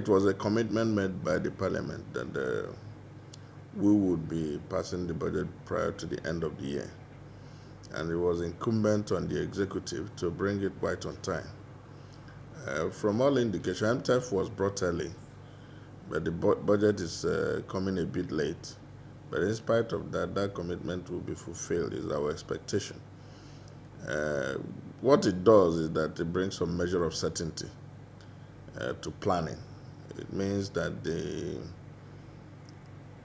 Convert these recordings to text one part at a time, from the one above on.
it was a commitment made by the parliament that we would be passing the budget prior to the end of the year. And it was incumbent on the executive to bring it quite on time. From all indication, MTF was brought early, but the budget is coming a bit late. But in spite of that, that commitment will be fulfilled, is our expectation. What it does is that it brings some measure of certainty to planning. It means that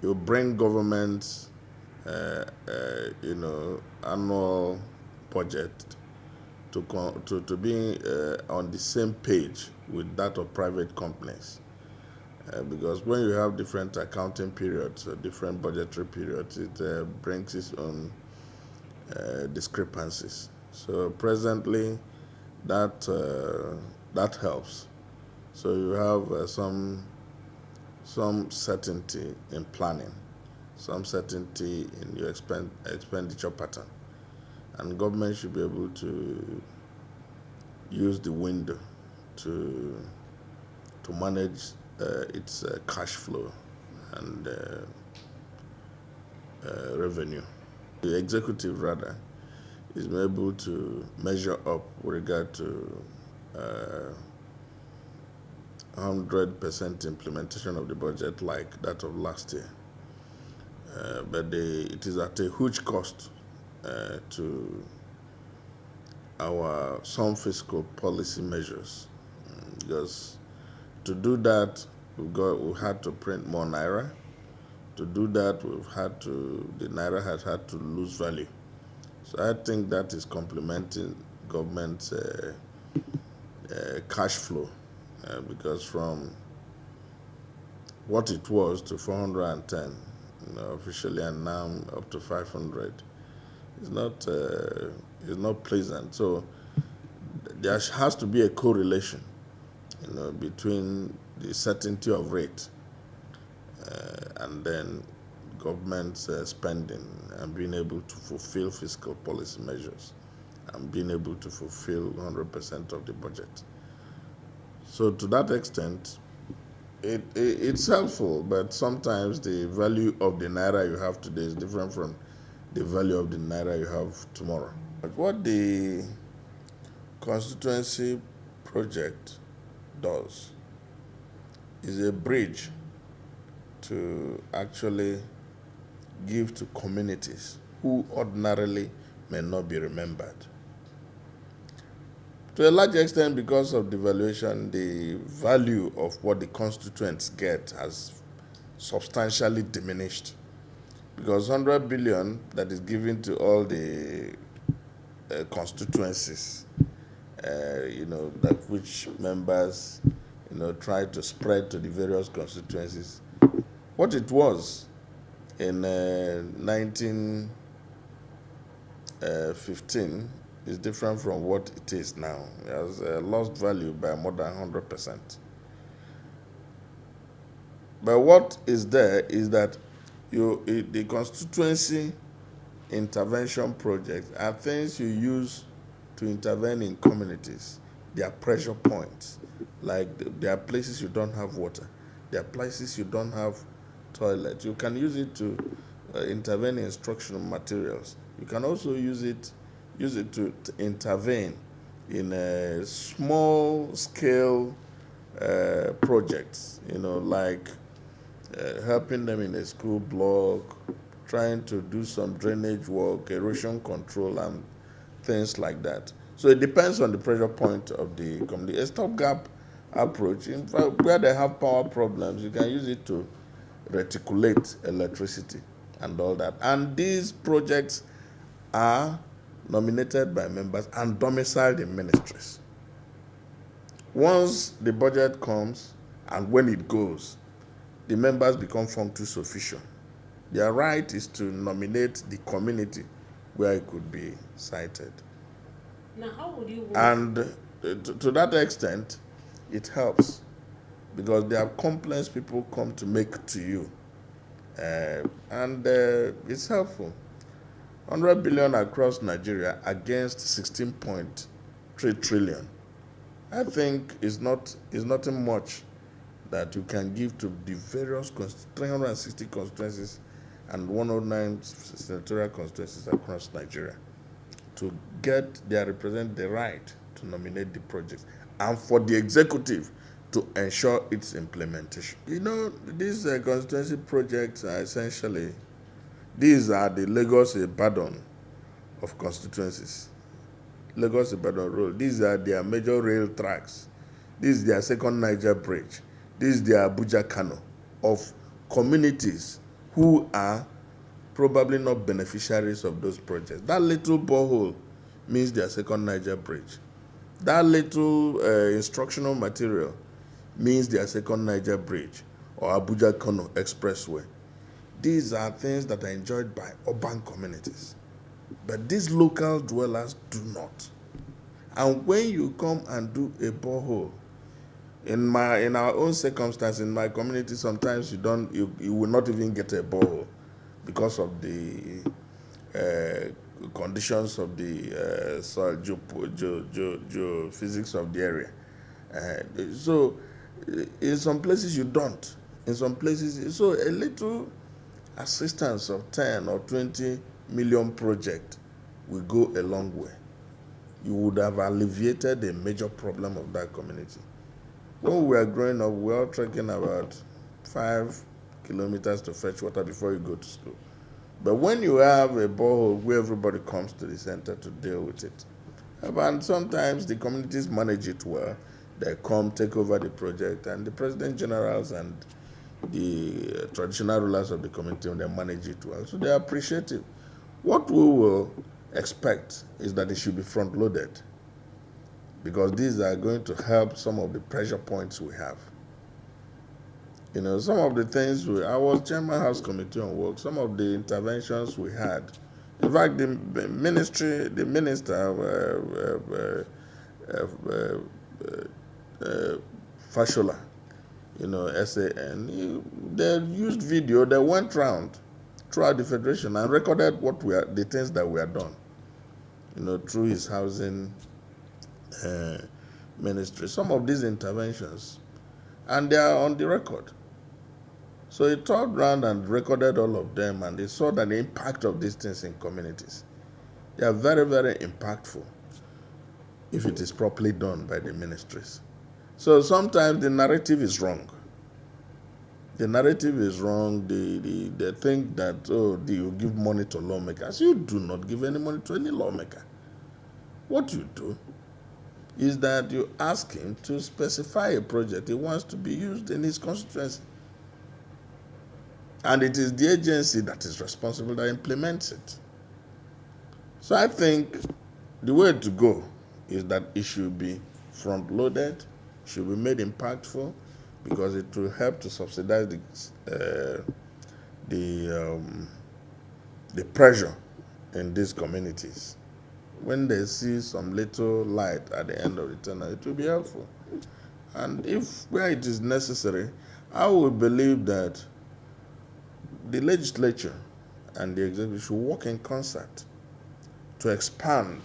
you bring government's annual budget to be on the same page with that of private companies. Because when you have different accounting periods, different budgetary periods, it brings its own discrepancies. So presently, that helps. So you have some certainty in planning, some certainty in your expenditure pattern, and government should be able to use the window to manage its cash flow and revenue. The executive, rather, is able to measure up with regard to 100% implementation of the budget like that of last year. But it is at a huge cost to some fiscal policy measures. Because to do that, we had to print more naira. To do that, the naira has had to lose value. So I think that is complementing government's cash flow, because from what it was to 410 officially, and now up to 500, is not pleasant. So there has to be a correlation, between the certainty of rate and then government's spending and being able to fulfill fiscal policy measures and being able to fulfill 100% of the budget. So to that extent, it's helpful, but sometimes the value of the naira you have today is different from the value of the naira you have tomorrow. But what the constituency project does is a bridge to actually give to communities who ordinarily may not be remembered. To a large extent, because of devaluation, the value of what the constituents get has substantially diminished. Because 100 billion that is given to all the constituencies, which members, try to spread to the various constituencies. What it was in 1915 is different from what it is now. It has lost value by more than 100%. But what is there is that the constituency intervention projects are things you use to intervene in communities. They are pressure points. Like there are places you don't have water. There are places you don't have toilet. You can use it to intervene in instructional materials. You can also use it to intervene in small scale projects, like helping them in a school block, trying to do some drainage work, erosion control, and things like that. So it depends on the pressure point of the community. A stopgap approach, in fact, where they have power problems, you can use it to reticulate electricity and all that. And these projects are nominated by members and domiciled in ministries. Once the budget comes and when it goes, the members become functus officio. Their right is to nominate the community where it could be cited. Now, how would you work? And to that extent, it helps, because there are complaints people come to make to you. And it's helpful. 100 billion across Nigeria against 16.3 trillion. I think is nothing much that you can give to the various 360 constituencies and 109 senatorial constituencies across Nigeria to get their represent the right to nominate the projects and for the executive to ensure its implementation. You know, these constituency projects are essentially, these are the Lagos-Ibadan of constituencies. Lagos-Ibadan Road, these are their major rail tracks. This is their second Niger bridge. This is their Abuja-Kano of communities who are probably not beneficiaries of those projects. That little borehole means their second Niger bridge. That little instructional material means their second Niger bridge or Abuja-Kano expressway. These are things that are enjoyed by urban communities. But these local dwellers do not. And when you come and do a borehole, in our own circumstance, in my community, sometimes you will not even get a borehole because of the conditions of the soil geophysics of the area. So in some places you don't. In some places, so a little assistance of 10 or 20 million project will go a long way. You would have alleviated a major problem of that community. When we were growing up, we were all trekking about 5 kilometers to fetch water before you go to school. But when you have a borehole where everybody comes to the center to deal with it, and sometimes the communities manage it well, they come, take over the project, and the president generals and the traditional rulers of the community, they manage it well. So they are appreciative. What we will expect is that it should be front-loaded, because these are going to help some of the pressure points we have. You know, some of the things I was Chairman House Committee on Work, some of the interventions we had. In fact, the minister, Fashola, you know, SAN, they used video, they went round throughout the Federation and recorded the things that we had done, you know, through his housing ministry. Some of these interventions, and they are on the record. So he turned around and recorded all of them, and they saw the impact of these things in communities. They are very, very impactful if it is properly done by the ministries. So sometimes the narrative is wrong. The narrative is wrong. They think that, you give money to lawmakers. You do not give any money to any lawmaker. What you do is that you ask him to specify a project he wants to be used in his constituency. And it is the agency that is responsible that implements it. So I think the way to go is that it should be front-loaded, should be made impactful, because it will help to subsidize the pressure in these communities. When they see some little light at the end of the tunnel, it will be helpful. And if where it is necessary, I would believe that the legislature and the executive should work in concert to expand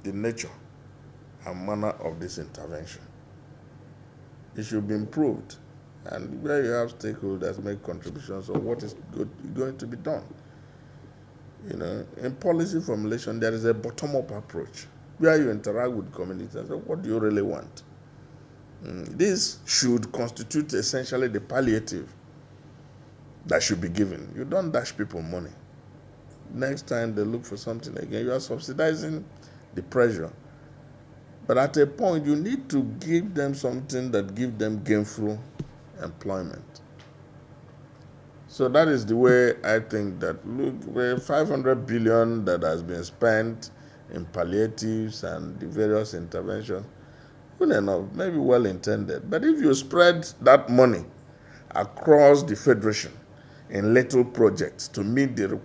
the nature and manner of this intervention. It should be improved, and where you have stakeholders make contributions on what is going to be done. You know, in policy formulation, there is a bottom-up approach where you interact with communities and say, what do you really want? This should constitute essentially the palliative that should be given. You don't dash people money. Next time they look for something again, you are subsidizing the pressure. But at a point, you need to give them something that gives them gainful employment. So that is the way I think that, look, the 500 billion that has been spent in palliatives and the various interventions, good enough, maybe well intended. But if you spread that money across the Federation in little projects to meet the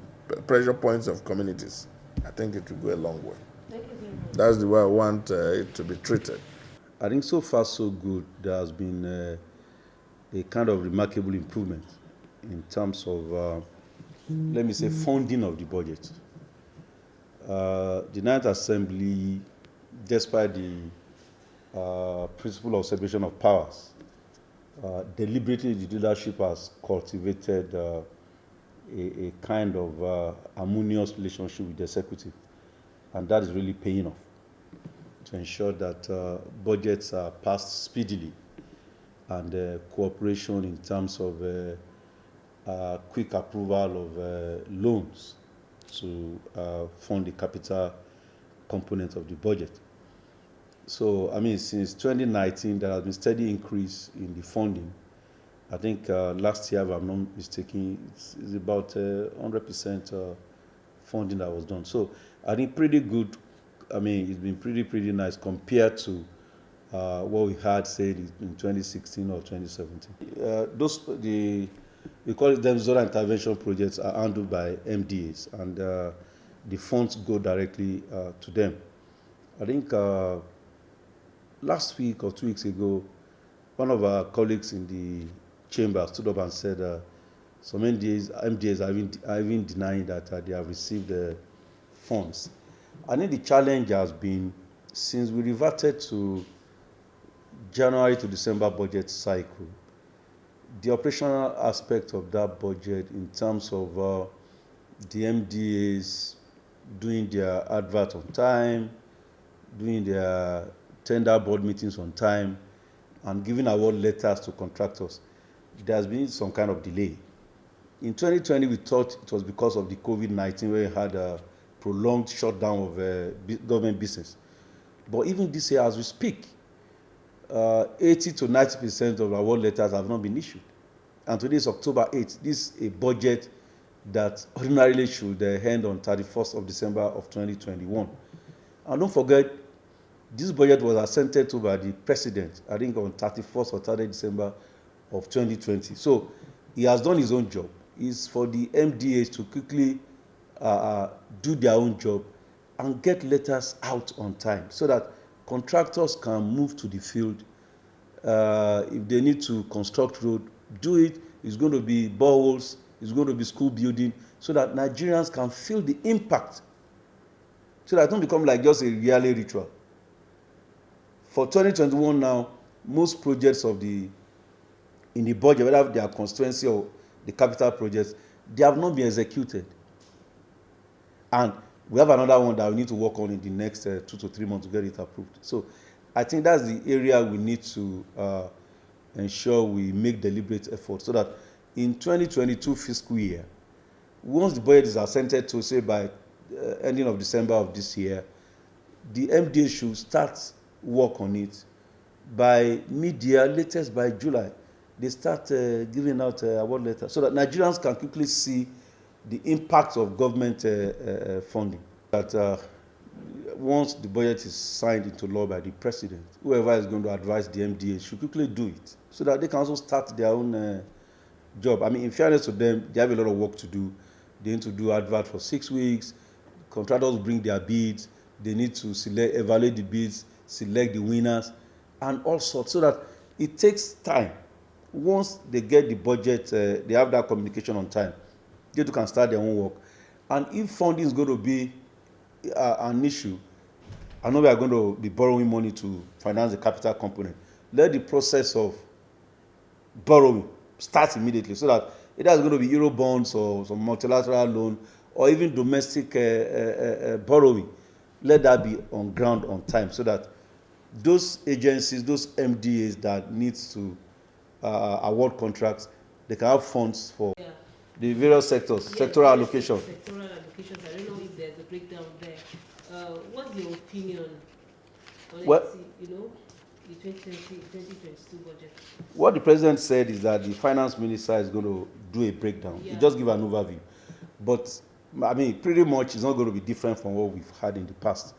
pressure points of communities, I think it will go a long way. Thank you very much. That's the way I want it to be treated. I think so far so good. There has been a kind of remarkable improvement in terms of, let me say, funding of the budget. The Ninth Assembly, despite the principle of separation of powers, deliberately the leadership has cultivated a kind of harmonious relationship with the executive, and that is really paying off to ensure that budgets are passed speedily and cooperation in terms of quick approval of loans to fund the capital component of the budget. So, I mean, since 2019, there has been steady increase in the funding. I think last year, if I'm not mistaken, it's about 100% funding that was done. So, I think pretty good. I mean, it's been pretty nice compared to what we had said in 2016 or 2017. We call them zone intervention projects, are handled by MDAs, and the funds go directly to them. I think last week or 2 weeks ago, one of our colleagues in the chamber stood up and said some MDAs are even denying that they have received funds. I think the challenge has been, since we reverted to January to December budget cycle, the operational aspect of that budget in terms of the MDAs doing their advert on time, doing their tender board meetings on time, and giving award letters to contractors, there has been some kind of delay. In 2020, we thought it was because of the COVID-19, where we had a prolonged shutdown of government business. But even this year, as we speak, 80 to 90% of award letters have not been issued. And today is October 8th. This is a budget that ordinarily should end on 31st of December of 2021. And don't forget, this budget was assented to by the president, I think on 31st or 30th December of 2020. So he has done his own job. It's for the MDAs to quickly do their own job and get letters out on time so that contractors can move to the field. If they need to construct road, do it. It's going to be boreholes, it's going to be school building, so that Nigerians can feel the impact, so that it don't become like just a yearly ritual. For 2021 now, most projects in the budget, whether they are constituency or the capital projects, they have not been executed. And we have another one that we need to work on in the next 2 to 3 months to get it approved. So I think that's the area we need to ensure we make deliberate efforts, so that in 2022 fiscal year, once the budget is assented to, say by ending of December of this year, the MDA should start work on it. By mid-year, latest by July, they start giving out award letters, so that Nigerians can quickly see the impact of government funding. That once the budget is signed into law by the president, whoever is going to advise the MDA should quickly do it, so that they can also start their own job. I mean, in fairness to them, they have a lot of work to do. They need to do advert for 6 weeks. Contractors bring their bids. They need to evaluate the bids, select the winners, and all sorts, so that it takes time. Once they get the budget, they have that communication on time, they too can start their own work. And if funding is going to be an issue, I know we are going to be borrowing money to finance the capital component. Let the process of borrowing start immediately, so that either it's going to be Euro bonds or some multilateral loan, or even domestic borrowing. Let that be on ground on time, so that those agencies, those MDAs that needs to award contracts, they can have funds for the various sectors, sectoral allocation. Sectoral allocations. I don't know if there's a breakdown there. What's your opinion on the 2022 budget? What the president said is that the finance minister is going to do a breakdown. He just give an overview. But, I mean, pretty much it's not going to be different from what we've had in the past.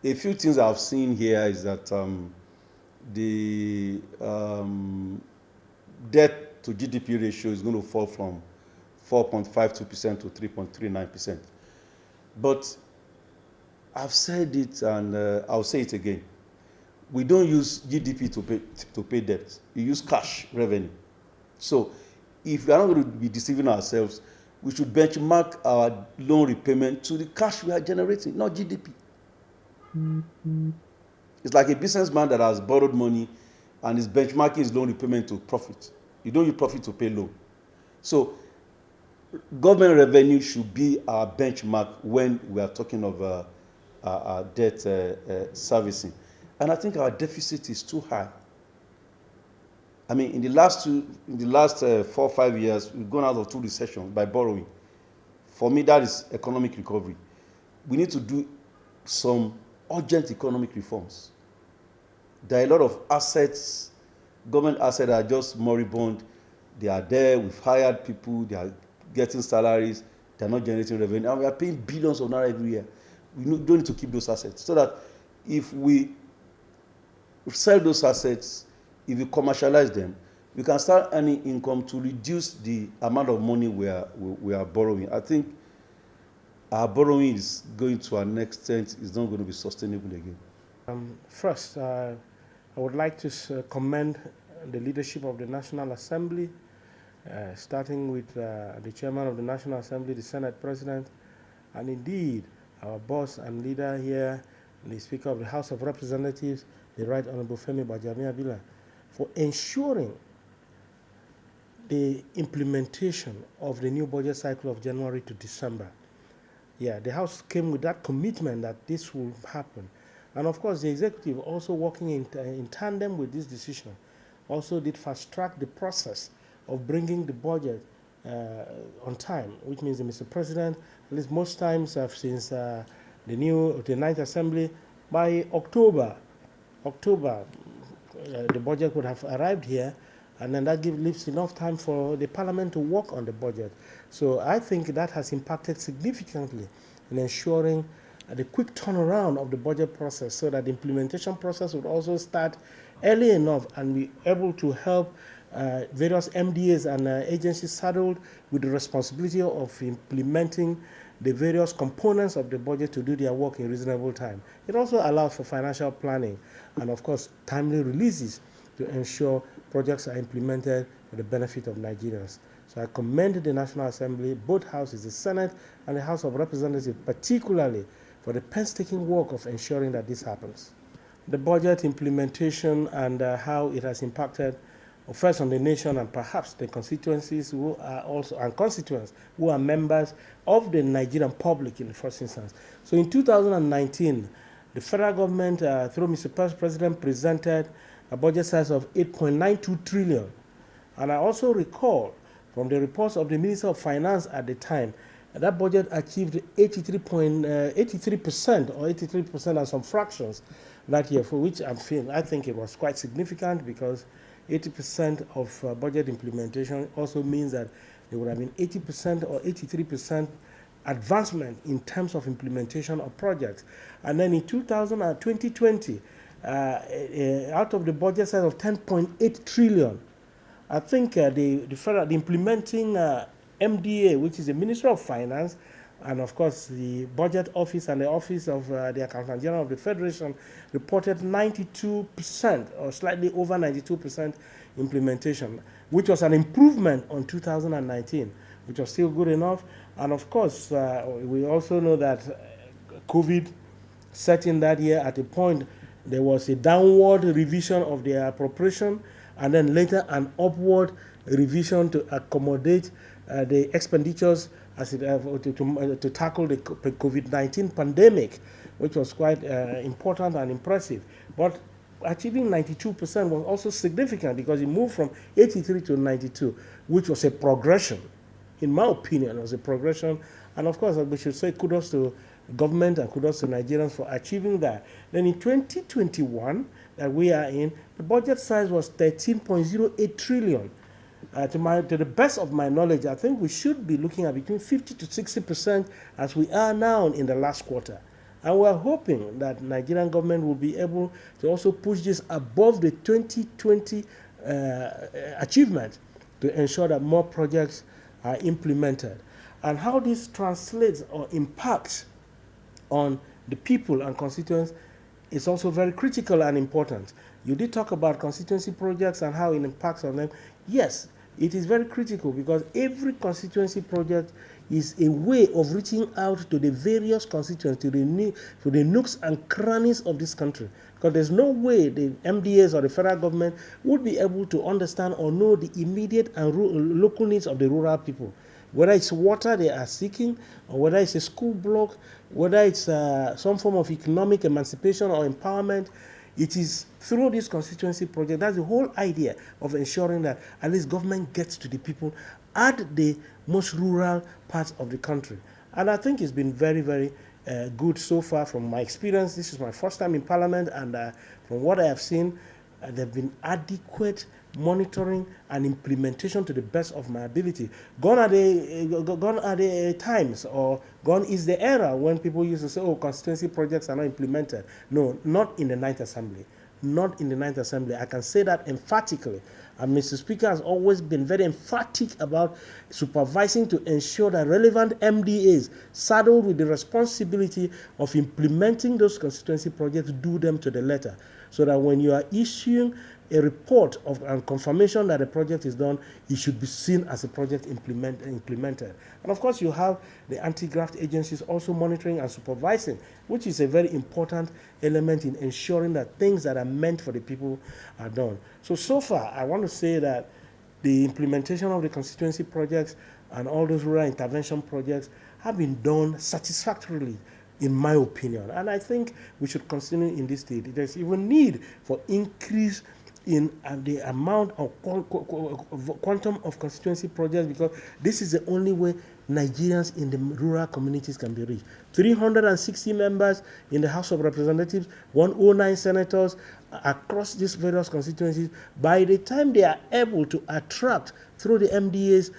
A few things I've seen here is that the debt to GDP ratio is going to fall from 4.52% to 3.39%. But I've said it, and I'll say it again. We don't use GDP to pay debt. We use cash revenue. So if we are not going to be deceiving ourselves, we should benchmark our loan repayment to the cash we are generating, not GDP. It's like a businessman that has borrowed money. and is benchmarking his loan repayment to profit. You don't use profit to pay loan. So government revenue should be our benchmark when we are talking of debt servicing. And I think our deficit is too high. I mean, in the last 4 or 5 years, we've gone out of 2 recessions by borrowing. For me, that is economic recovery. We need to do some urgent economic reforms. There are a lot of assets, government assets that are just moribund. They are there, we've hired people, they are getting salaries, they're not generating revenue, and we are paying billions of naira every year. We don't need to keep those assets. So that if we sell those assets, if we commercialize them, we can start earning income to reduce the amount of money we are borrowing. I think our borrowing is going to an extent, it's not going to be sustainable again. First, I would like to commend the leadership of the National Assembly, starting with the chairman of the National Assembly, the Senate President, and indeed our boss and leader here, the Speaker of the House of Representatives, the Right Honorable Femi Bajamiabila, for ensuring the implementation of the new budget cycle of January to December. Yeah, the House came with that commitment that this will happen. And of course, the executive, also working in tandem with this decision, also did fast-track the process of bringing the budget on time, which means that Mr. President, at least most times since the 9th Assembly, by October, the budget would have arrived here, and then that leaves enough time for the Parliament to work on the budget. So I think that has impacted significantly in ensuring the quick turnaround of the budget process, so that the implementation process would also start early enough and be able to help various MDAs and agencies saddled with the responsibility of implementing the various components of the budget to do their work in reasonable time. It also allows for financial planning and, of course, timely releases to ensure projects are implemented for the benefit of Nigerians. So I commend the National Assembly, both houses, the Senate and the House of Representatives, particularly for the painstaking work of ensuring that this happens. The budget implementation and how it has impacted, first on the nation and perhaps the constituencies who are also, and constituents who are members of the Nigerian public in the first instance. So in 2019, the federal government, through Mr. President, presented a budget size of 8.92 trillion. And I also recall from the reports of the Minister of Finance at the time, that budget achieved 83% or 83% and some fractions that year, for which I think it was quite significant, because 80% of budget implementation also means that there would have been 80% or 83% advancement in terms of implementation of projects. And then in 2020, out of the budget size of 10.8 trillion, I think the implementing MDA, which is the Ministry of Finance, and of course the Budget Office and the Office of the Accountant General of the Federation, reported 92% or slightly over 92% implementation, which was an improvement on 2019, which was still good enough. And of course, we also know that COVID set in that year. At a point, there was a downward revision of the appropriation, and then later an upward revision to accommodate the expenditures as to tackle the COVID-19 pandemic, which was quite important and impressive. But achieving 92% was also significant, because it moved from 83 to 92, which was a progression. In my opinion, it was a progression. And of course, we should say kudos to government and kudos to Nigerians for achieving that. Then in 2021, that we are in, the budget size was 13.08 trillion. To the best of my knowledge, I think we should be looking at between 50 to 60% as we are now in the last quarter. And we're hoping that Nigerian government will be able to also push this above the 2020 achievement to ensure that more projects are implemented. And how this translates or impacts on the people and constituents is also very critical and important. You did talk about constituency projects and how it impacts on them. Yes, it is very critical because every constituency project is a way of reaching out to the various constituents, to the nooks and crannies of this country. Because there's no way the MDAs or the federal government would be able to understand or know the immediate and local needs of the rural people. Whether it's water they are seeking, or whether it's a school block, whether it's some form of economic emancipation or empowerment, it is through this constituency project. That's the whole idea of ensuring that at least government gets to the people at the most rural parts of the country. And I think it's been very, very good so far from my experience. This is my first time in Parliament, and from what I have seen, there have been adequate monitoring and implementation to the best of my ability. Gone are the times, or gone is the era when people used to say, oh, constituency projects are not implemented. No, not in the Ninth Assembly. Not in the Ninth Assembly. I can say that emphatically. And Mr. Speaker has always been very emphatic about supervising to ensure that relevant MDAs saddled with the responsibility of implementing those constituency projects do them to the letter. So that when you are issuing a report of and confirmation that a project is done, it should be seen as a project implemented. And of course, you have the anti-graft agencies also monitoring and supervising, which is a very important element in ensuring that things that are meant for the people are done. So far, I want to say that the implementation of the constituency projects and all those rural intervention projects have been done satisfactorily, in my opinion. And I think we should continue in this state. There's even need for increase in the amount of quantum of constituency projects, because this is the only way Nigerians in the rural communities can be reached. 360 members in the House of Representatives, 109 senators across these various constituencies. By the time they are able to attract through the MDAs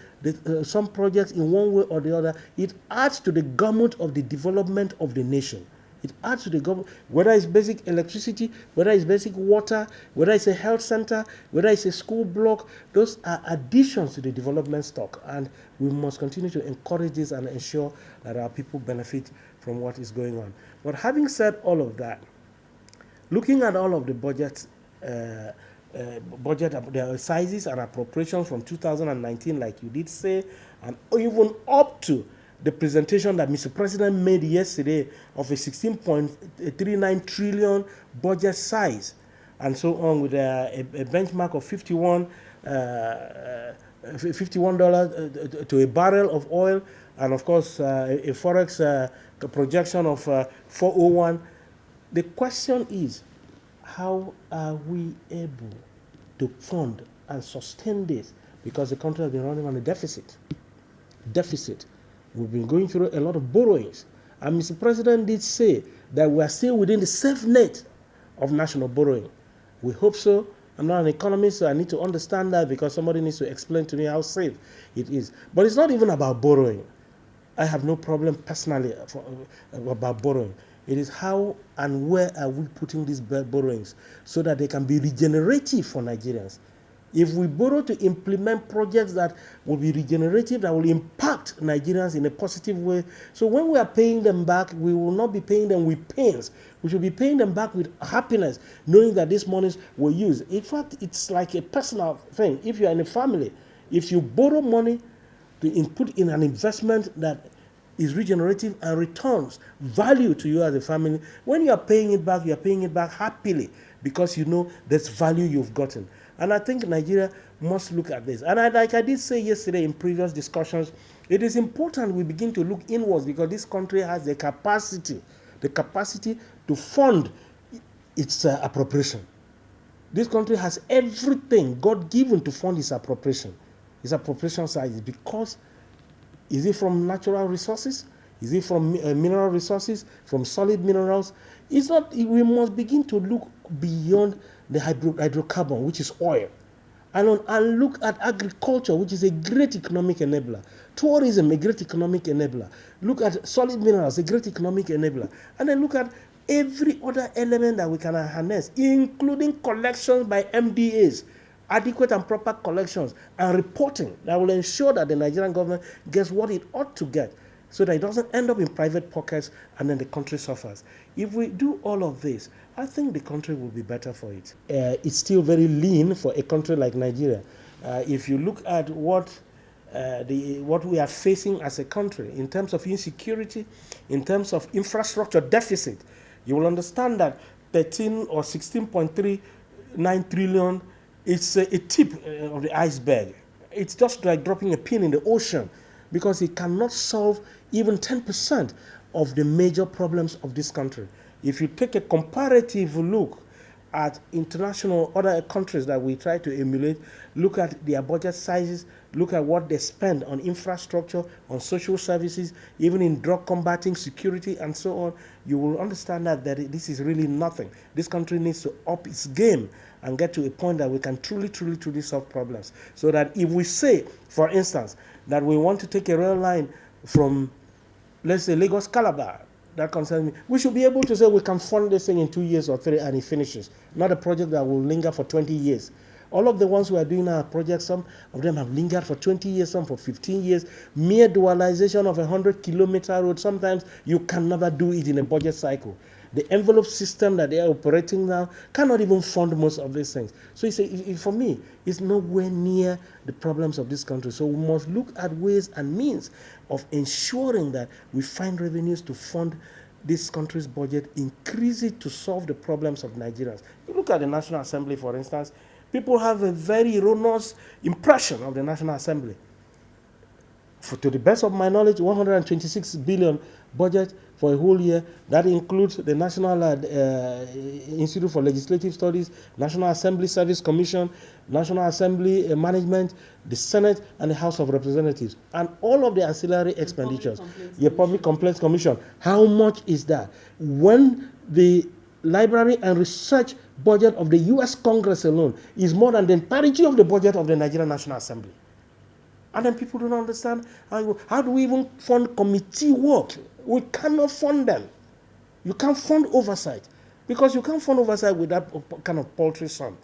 some projects in one way or the other, it adds to the gamut of the development of the nation. It adds to the government, whether it's basic electricity, whether it's basic water, whether it's a health center, whether it's a school block. Those are additions to the development stock, and we must continue to encourage this and ensure that our people benefit from what is going on. But having said all of that, looking at all of the budget their sizes and appropriations from 2019, like you did say, and even up to the presentation that Mr. President made yesterday of a 16.39 trillion budget size, and so on, with a benchmark of $51 to a barrel of oil, and of course a forex projection of 401. The question is, how are we able to fund and sustain this? Because the country has been running on a deficit. We've been going through a lot of borrowings. And Mr. President did say that we are still within the safe net of national borrowing. We hope so. I'm not an economist, so I need to understand that, because somebody needs to explain to me how safe it is. But it's not even about borrowing. I have no problem personally about borrowing. It is how and where are we putting these borrowings so that they can be regenerative for Nigerians. If we borrow to implement projects that will be regenerative, that will impact Nigerians in a positive way, so when we are paying them back, we will not be paying them with pains. We should be paying them back with happiness, knowing that these monies were used. In fact, it's like a personal thing. If you are in a family, if you borrow money to input in an investment that is regenerative and returns value to you as a family, when you are paying it back happily, because you know there's value you've gotten. And I think Nigeria must look at this. And like I did say yesterday in previous discussions, it is important we begin to look inwards, because this country has the capacity to fund its appropriation. This country has everything God-given to fund its appropriation. Its appropriation size, because is it from natural resources? Is it from mineral resources, from solid minerals? It's not. We must begin to look beyond the hydrocarbon, which is oil, and look at agriculture, which is a great economic enabler. Tourism, a great economic enabler. Look at solid minerals, a great economic enabler. And then look at every other element that we can harness, including collections by MDAs, adequate and proper collections, and reporting that will ensure that the Nigerian government gets what it ought to get, so that it doesn't end up in private pockets and then the country suffers. If we do all of this, I think the country will be better for it. It's still very lean for a country like Nigeria. If you look at what we are facing as a country in terms of insecurity, in terms of infrastructure deficit, you will understand that 13 or 16.39 trillion is a tip of the iceberg. It's just like dropping a pin in the ocean, because it cannot solve even 10% of the major problems of this country. If you take a comparative look at international other countries that we try to emulate, look at their budget sizes, look at what they spend on infrastructure, on social services, even in drug combating, security, and so on, you will understand that this is really nothing. This country needs to up its game and get to a point that we can truly solve problems. So that if we say, for instance, that we want to take a rail line from, let's say, Lagos Calabar, that concerns me, we should be able to say we can fund this thing in 2 years or 3 and it finishes, not a project that will linger for 20 years. All of the ones who are doing our projects, some of them have lingered for 20 years, some for 15 years. Mere dualization of a 100-kilometer road, sometimes you can never do it in a budget cycle. The envelope system that they are operating now cannot even fund most of these things. So for me, it's nowhere near the problems of this country. So we must look at ways and means of ensuring that we find revenues to fund this country's budget, increase it to solve the problems of Nigerians. You look at the National Assembly, for instance, people have a very erroneous impression of the National Assembly. To the best of my knowledge, 126 billion budget for a whole year. That includes the National Institute for Legislative Studies, National Assembly Service Commission, National Assembly Management, the Senate, and the House of Representatives, and all of the ancillary expenditures. The Public Complaints Commission. How much is that? When the library and research budget of the U.S. Congress alone is more than the entirety of the budget of the Nigerian National Assembly. And then people don't understand how do we even fund committee work? We cannot fund them. You can't fund oversight, because you can't fund oversight with that kind of paltry sum.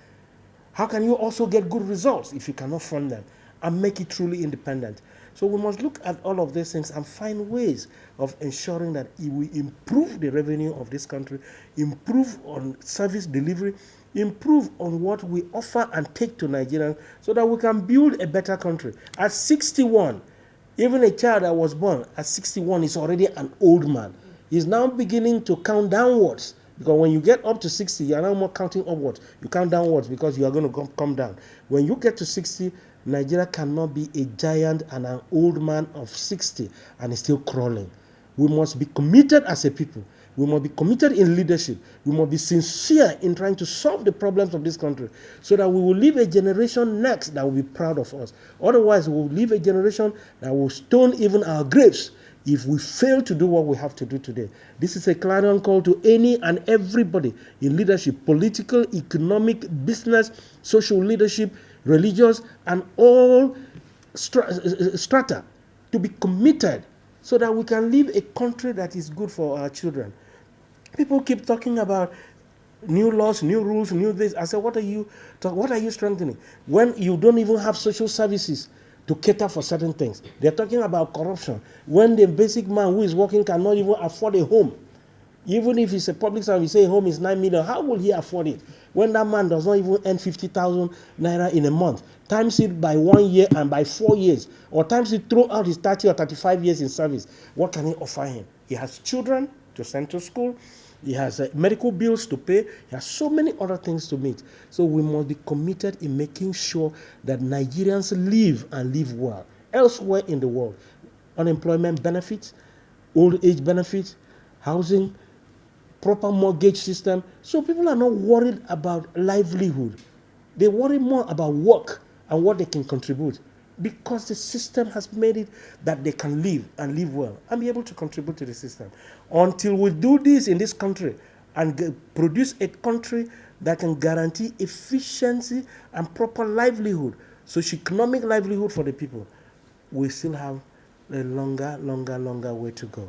How can you also get good results if you cannot fund them and make it truly independent? So we must look at all of these things and find ways of ensuring that we improve the revenue of this country, improve on service delivery, improve on what we offer and take to Nigerians, so that we can build a better country. At 61, even a child that was born at 61 is already an old man. He's now beginning to count downwards, because when you get up to 60, you're no more counting upwards. You count downwards because you are going to come down. When you get to 60, Nigeria cannot be a giant and an old man of 60 and is still crawling. We must be committed as a people. We must be committed in leadership. We must be sincere in trying to solve the problems of this country, so that we will leave a generation next that will be proud of us. Otherwise, we will leave a generation that will stone even our graves if we fail to do what we have to do today. This is a clarion call to any and everybody in leadership, political, economic, business, social leadership, religious, and all strata, to be committed so that we can leave a country that is good for our children. People keep talking about new laws, new rules, new this. I said, what are you strengthening? When you don't even have social services to cater for certain things. They're talking about corruption. When the basic man who is working cannot even afford a home. Even if it's a public service, we say a home is 9 million, how will he afford it? When that man does not even earn 50,000 naira in a month, times it by 1 year and by 4 years, or times it throughout his 30 or 35 years in service, what can he offer him? He has children to send to school. He has medical bills to pay. He has so many other things to meet. So we must be committed in making sure that Nigerians live and live well. Elsewhere in the world, unemployment benefits, old age benefits, housing, proper mortgage system. So people are not worried about livelihood. They worry more about work and what they can contribute, because the system has made it that they can live and live well and be able to contribute to the system. Until we do this in this country and produce a country that can guarantee efficiency and proper livelihood, socio-economic livelihood for the people, we still have a longer way to go.